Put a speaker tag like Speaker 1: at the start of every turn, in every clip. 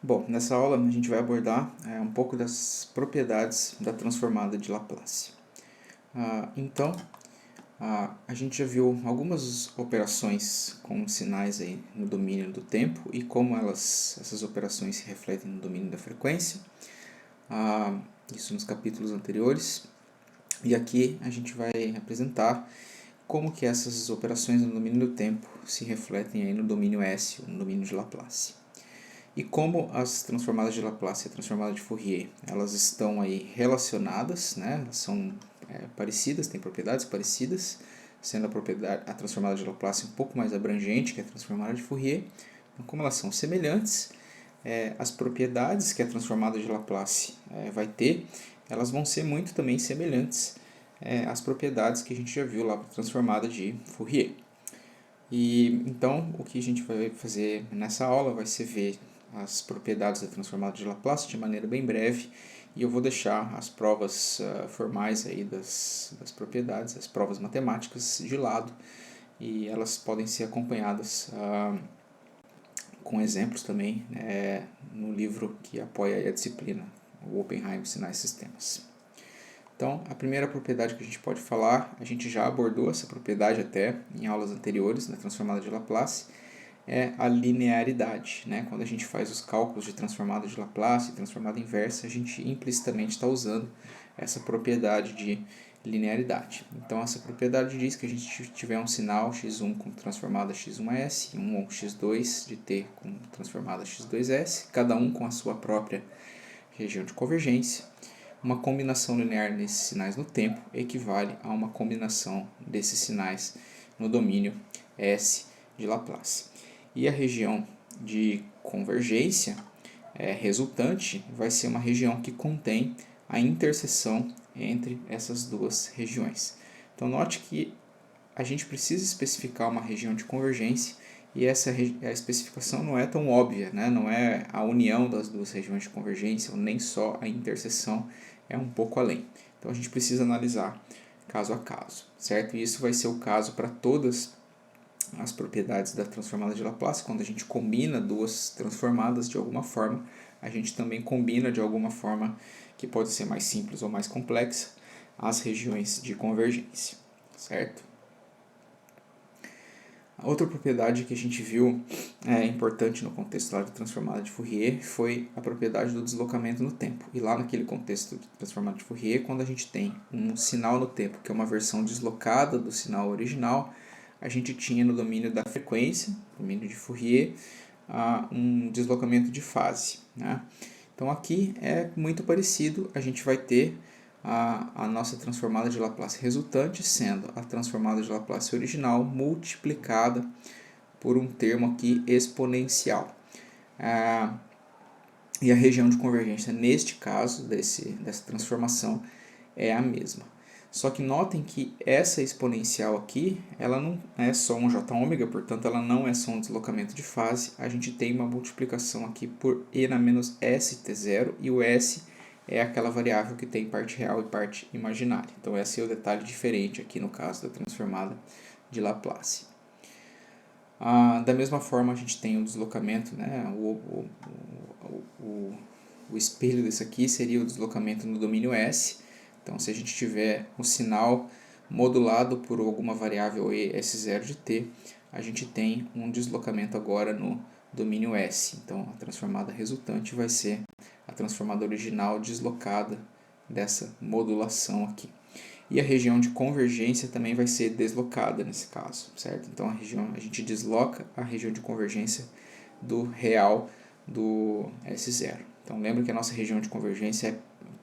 Speaker 1: Bom, nessa aula a gente vai abordar um pouco das propriedades da transformada de Laplace. A gente já viu algumas operações com sinais aí no domínio do tempo e como essas operações se refletem no domínio da frequência. Isso nos capítulos anteriores. E aqui a gente vai apresentar como que essas operações no domínio do tempo se refletem aí no domínio S, no domínio de Laplace. E como as transformadas de Laplace e a transformada de Fourier, elas estão aí relacionadas, né? Elas são parecidas, têm propriedades parecidas, sendo a transformada de Laplace um pouco mais abrangente que a transformada de Fourier. Então, como elas são semelhantes, as propriedades que a transformada de Laplace vai ter, elas vão ser muito também semelhantes às propriedades que a gente já viu lá para a transformada de Fourier. E então o que a gente vai fazer nessa aula vai ser ver as propriedades da transformada de Laplace de maneira bem breve, e eu vou deixar as provas formais aí das propriedades, as provas matemáticas de lado, e elas podem ser acompanhadas com exemplos também no livro que apoia a disciplina, o Oppenheim Sinais e Sistemas. Então, a primeira propriedade que a gente pode falar, a gente já abordou essa propriedade até em aulas anteriores, na transformada de Laplace, é a linearidade. Né? Quando a gente faz os cálculos de transformada de Laplace e transformada inversa, a gente implicitamente está usando essa propriedade de linearidade. Então, essa propriedade diz que a gente tiver um sinal x1 com transformada x1s e um x2 de t com transformada x2s, cada um com a sua própria região de convergência. Uma combinação linear desses sinais no tempo equivale a uma combinação desses sinais no domínio S de Laplace. E a região de convergência resultante vai ser uma região que contém a interseção entre essas duas regiões. Então note que a gente precisa especificar uma região de convergência e essa a especificação não é tão óbvia, né? Não é a união das duas regiões de convergência, ou nem só a interseção, é um pouco além. Então a gente precisa analisar caso a caso, certo? E isso vai ser o caso para todas as propriedades da transformada de Laplace. Quando a gente combina duas transformadas de alguma forma, a gente também combina de alguma forma, que pode ser mais simples ou mais complexa, as regiões de convergência, certo? A outra propriedade que a gente viu importante no contexto lá de transformada de Fourier foi a propriedade do deslocamento no tempo. E lá naquele contexto de transformada de Fourier, quando a gente tem um sinal no tempo, que é uma versão deslocada do sinal original, a gente tinha no domínio da frequência, domínio de Fourier, um deslocamento de fase. Né? Então aqui é muito parecido, a gente vai ter a nossa transformada de Laplace resultante sendo a transformada de Laplace original multiplicada por um termo aqui exponencial. E a região de convergência neste caso, dessa transformação, é a mesma. Só que notem que essa exponencial aqui, ela não é só um j-ômega, portanto ela não é só um deslocamento de fase, a gente tem uma multiplicação aqui por e na menos st0, e o s é aquela variável que tem parte real e parte imaginária. Então esse é o detalhe diferente aqui no caso da transformada de Laplace. Da mesma forma a gente tem o deslocamento, né? O espelho desse aqui seria o deslocamento no domínio S. Então se a gente tiver um sinal modulado por alguma variável e S0 de t, a gente tem um deslocamento agora no domínio S. Então a transformada resultante vai ser a transformada original deslocada dessa modulação aqui. E a região de convergência também vai ser deslocada nesse caso, certo? Então a gente desloca a região de convergência do real do S0. Então lembra que a nossa região de convergência é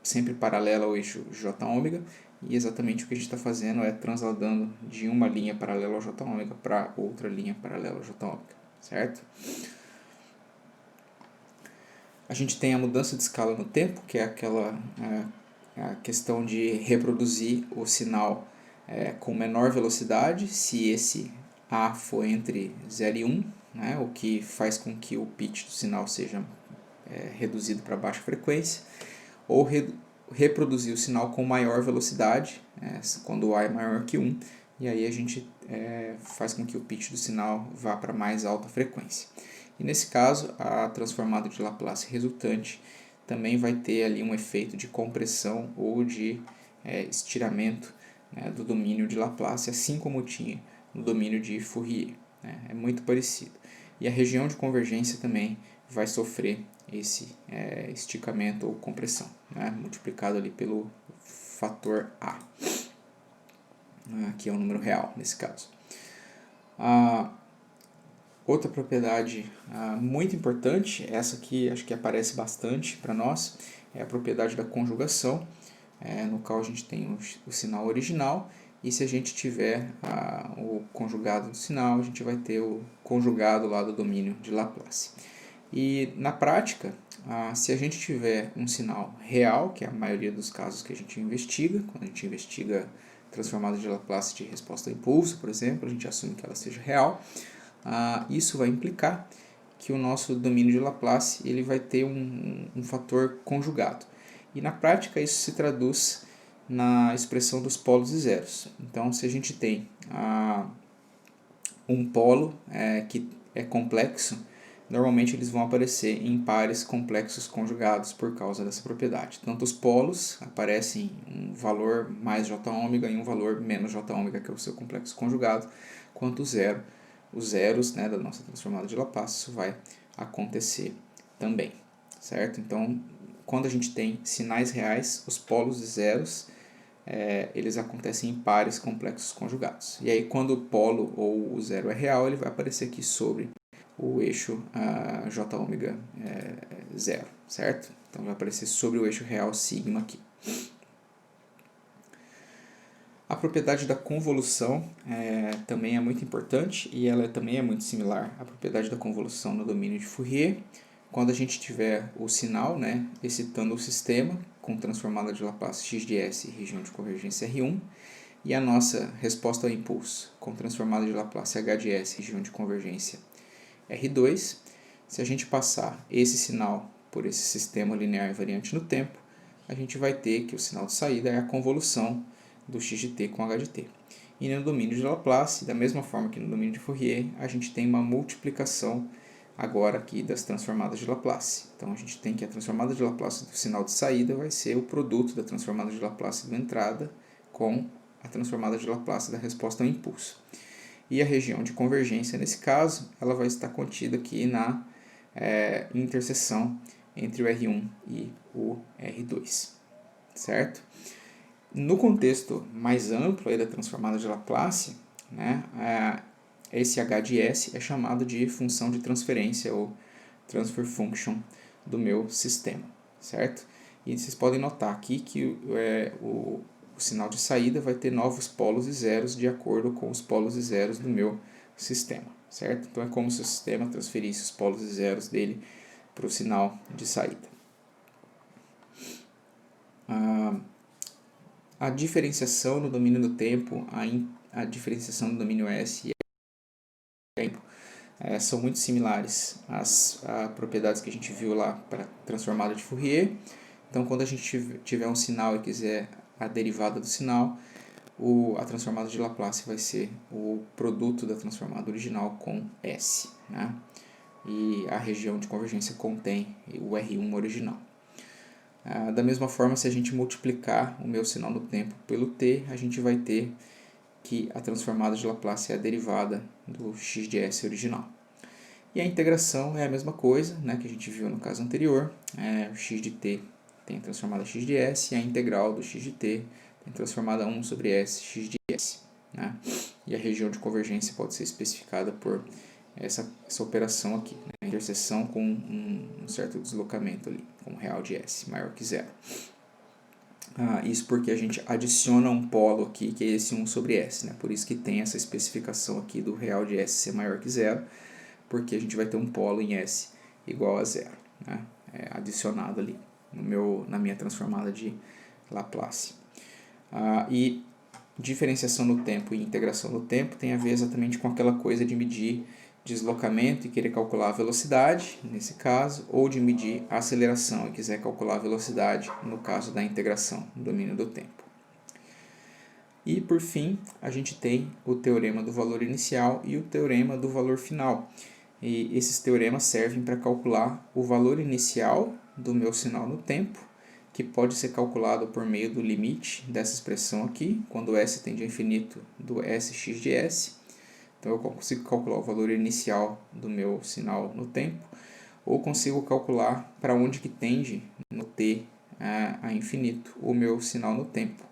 Speaker 1: sempre paralela ao eixo J-ômega, e exatamente o que a gente está fazendo é transladando de uma linha paralela ao J-ômega para outra linha paralela ao J-ômega, certo? A gente tem a mudança de escala no tempo, que é aquela a questão de reproduzir o sinal com menor velocidade, se esse A for entre 0 e 1, né, o que faz com que o pitch do sinal seja reduzido para baixa frequência, ou reproduzir o sinal com maior velocidade, quando o A é maior que 1, e aí a gente faz com que o pitch do sinal vá para mais alta frequência. E nesse caso, a transformada de Laplace resultante também vai ter ali um efeito de compressão ou de estiramento, né, do domínio de Laplace, assim como tinha no domínio de Fourier, né? É muito parecido. E a região de convergência também vai sofrer esse esticamento ou compressão, né, multiplicado ali pelo fator A, que é o número real nesse caso. Outra propriedade muito importante, essa aqui acho que aparece bastante para nós, é a propriedade da conjugação, no qual a gente tem o sinal original, e se a gente tiver o conjugado do sinal, a gente vai ter o conjugado lá do domínio de Laplace. E na prática, se a gente tiver um sinal real, que é a maioria dos casos que a gente investiga, quando a gente investiga transformada de Laplace de resposta a impulso, por exemplo, a gente assume que ela seja real, isso vai implicar que o nosso domínio de Laplace ele vai ter um fator conjugado. E na prática isso se traduz na expressão dos polos e zeros. Então, se a gente tem um polo que é complexo, normalmente eles vão aparecer em pares complexos conjugados por causa dessa propriedade. Tanto os polos aparecem um valor mais j ômega e um valor menos j ômega, que é o seu complexo conjugado, quanto o zero. Os zeros, né, da nossa transformada de Laplace, isso vai acontecer também, certo? Então, quando a gente tem sinais reais, os polos e zeros, eles acontecem em pares complexos conjugados. E aí, quando o polo ou o zero é real, ele vai aparecer aqui sobre o eixo j ômega zero, certo? Então, vai aparecer sobre o eixo real sigma aqui. A propriedade da convolução também é muito importante e ela também é muito similar à propriedade da convolução no domínio de Fourier. Quando a gente tiver o sinal, né, excitando o sistema com transformada de Laplace x de s e região de convergência R1, e a nossa resposta ao impulso com transformada de Laplace h de s e região de convergência R2, se a gente passar esse sinal por esse sistema linear invariante no tempo, a gente vai ter que o sinal de saída é a convolução do x de t com h de t. E no domínio de Laplace, da mesma forma que no domínio de Fourier, a gente tem uma multiplicação agora aqui das transformadas de Laplace. Então a gente tem que a transformada de Laplace do sinal de saída vai ser o produto da transformada de Laplace da entrada com a transformada de Laplace da resposta ao impulso. E a região de convergência, nesse caso, ela vai estar contida aqui na interseção entre o R1 e o R2, certo? No contexto mais amplo aí da transformada de Laplace, né, esse h de s é chamado de função de transferência ou transfer function do meu sistema, certo? E vocês podem notar aqui que o sinal de saída vai ter novos polos e zeros de acordo com os polos e zeros do meu sistema, certo? Então é como se o sistema transferisse os polos e zeros dele para o sinal de saída. A diferenciação no domínio do tempo, a diferenciação no domínio S e tempo são muito similares às propriedades que a gente viu lá para a transformada de Fourier. Então, quando a gente tiver um sinal e quiser a derivada do sinal, a transformada de Laplace vai ser o produto da transformada original com S, né? E a região de convergência contém o R1 original. Da mesma forma, se a gente multiplicar o meu sinal no tempo pelo t, a gente vai ter que a transformada de Laplace é a derivada do x de s original. E a integração é a mesma coisa, né, que a gente viu no caso anterior. O x de t tem a transformada x de s e a integral do x de t tem transformada 1 sobre s x de s. Né? E a região de convergência pode ser especificada por essa operação aqui, né? A interseção com um certo deslocamento ali, com real de s maior que zero. Isso porque a gente adiciona um polo aqui, que é esse 1 sobre s, né? Por isso que tem essa especificação aqui do real de s ser maior que zero, porque a gente vai ter um polo em s igual a zero, né? Adicionado ali na minha transformada de Laplace. E diferenciação no tempo e integração no tempo tem a ver exatamente com aquela coisa de medir deslocamento e querer calcular a velocidade, nesse caso, ou de medir a aceleração e quiser calcular a velocidade, no caso da integração no domínio do tempo. E, por fim, a gente tem o teorema do valor inicial e o teorema do valor final. E esses teoremas servem para calcular o valor inicial do meu sinal no tempo, que pode ser calculado por meio do limite dessa expressão aqui, quando s tende a infinito do sx de s. Então eu consigo calcular o valor inicial do meu sinal no tempo, ou consigo calcular para onde que tende no t a infinito o meu sinal no tempo,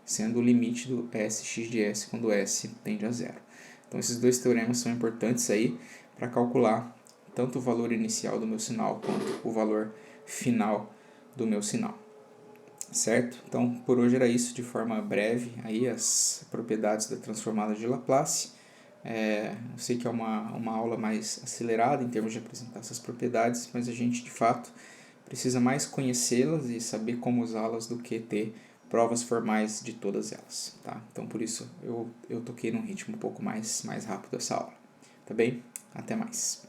Speaker 1: sendo o limite do sx de s quando s tende a zero. Então esses dois teoremas são importantes aí para calcular tanto o valor inicial do meu sinal quanto o valor final do meu sinal. Certo? Então, por hoje era isso, de forma breve, aí as propriedades da transformada de Laplace. Eu sei que é uma aula mais acelerada em termos de apresentar essas propriedades, mas a gente, de fato, precisa mais conhecê-las e saber como usá-las do que ter provas formais de todas elas. Tá? Então, por isso, eu toquei num ritmo um pouco mais rápido essa aula. Tá bem? Até mais.